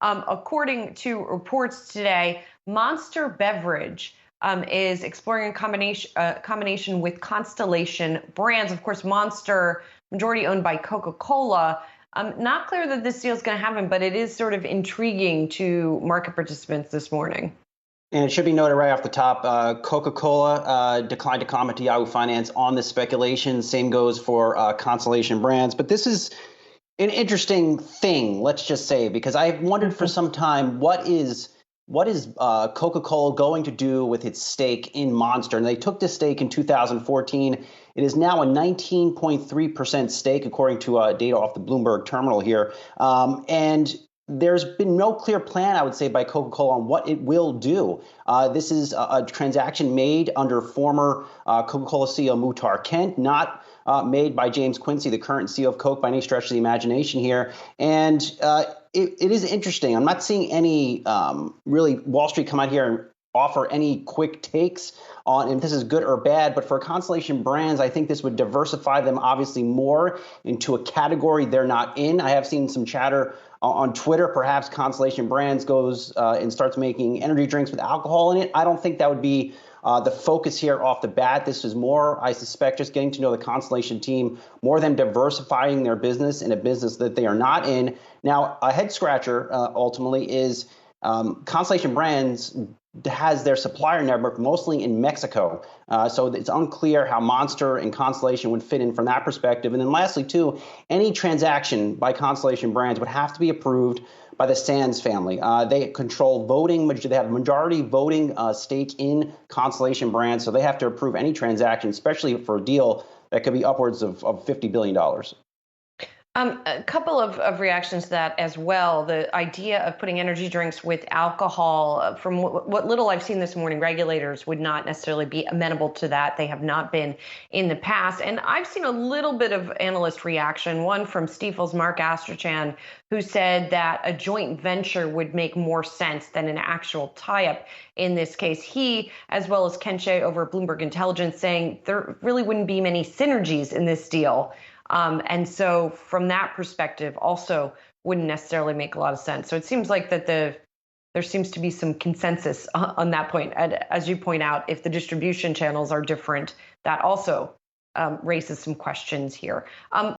According to reports today, Monster Beverage is exploring a combination with Constellation Brands. Of course, Monster, majority owned by Coca-Cola. Not clear that this deal is going to happen, but it is sort of intriguing to market participants this morning. And it should be noted right off the top, Coca-Cola declined to comment to Yahoo Finance on this speculation. Same goes for Constellation Brands. But this is an interesting thing, let's just say, because I've wondered for some time, what is Coca-Cola going to do with its stake in Monster? And they took this stake in 2014. It is now a 19.3% stake, according to data off the Bloomberg terminal here. And there's been no clear plan, I would say, by Coca-Cola on what it will do. This is a transaction made under former Coca-Cola CEO Muhtar Kent, not made by James Quincy, the current CEO of Coke, by any stretch of the imagination here. And it is interesting. I'm not seeing any really Wall Street come out here and offer any quick takes on if this is good or bad. But for Constellation Brands, I think this would diversify them obviously more into a category they're not in. I have seen some chatter on Twitter. Perhaps Constellation Brands goes and starts making energy drinks with alcohol in it. I don't think that would be the focus here off the bat. This is more, I suspect, just getting to know the Constellation team, more than diversifying their business in a business that they are not in. Now, a head scratcher ultimately is Constellation Brands has their supplier network mostly in Mexico. So it's unclear how Monster and Constellation would fit in from that perspective. And then lastly, too, any transaction by Constellation Brands would have to be approved by the Sands family. They control voting. They have a majority voting stake in Constellation Brands. So they have to approve any transaction, especially for a deal that could be upwards of $50 billion. A couple of reactions to that as well. The idea of putting energy drinks with alcohol, from what little I've seen this morning, regulators would not necessarily be amenable to that. They have not been in the past. And I've seen a little bit of analyst reaction, one from Stifel's Mark Astrachan, who said that a joint venture would make more sense than an actual tie-up in this case. He, as well as Ken Shea over at Bloomberg Intelligence, saying there really wouldn't be many synergies in this deal. And so from that perspective, also wouldn't necessarily make a lot of sense. So it seems like that there seems to be some consensus on that point. And as you point out, if the distribution channels are different, that also raises some questions here.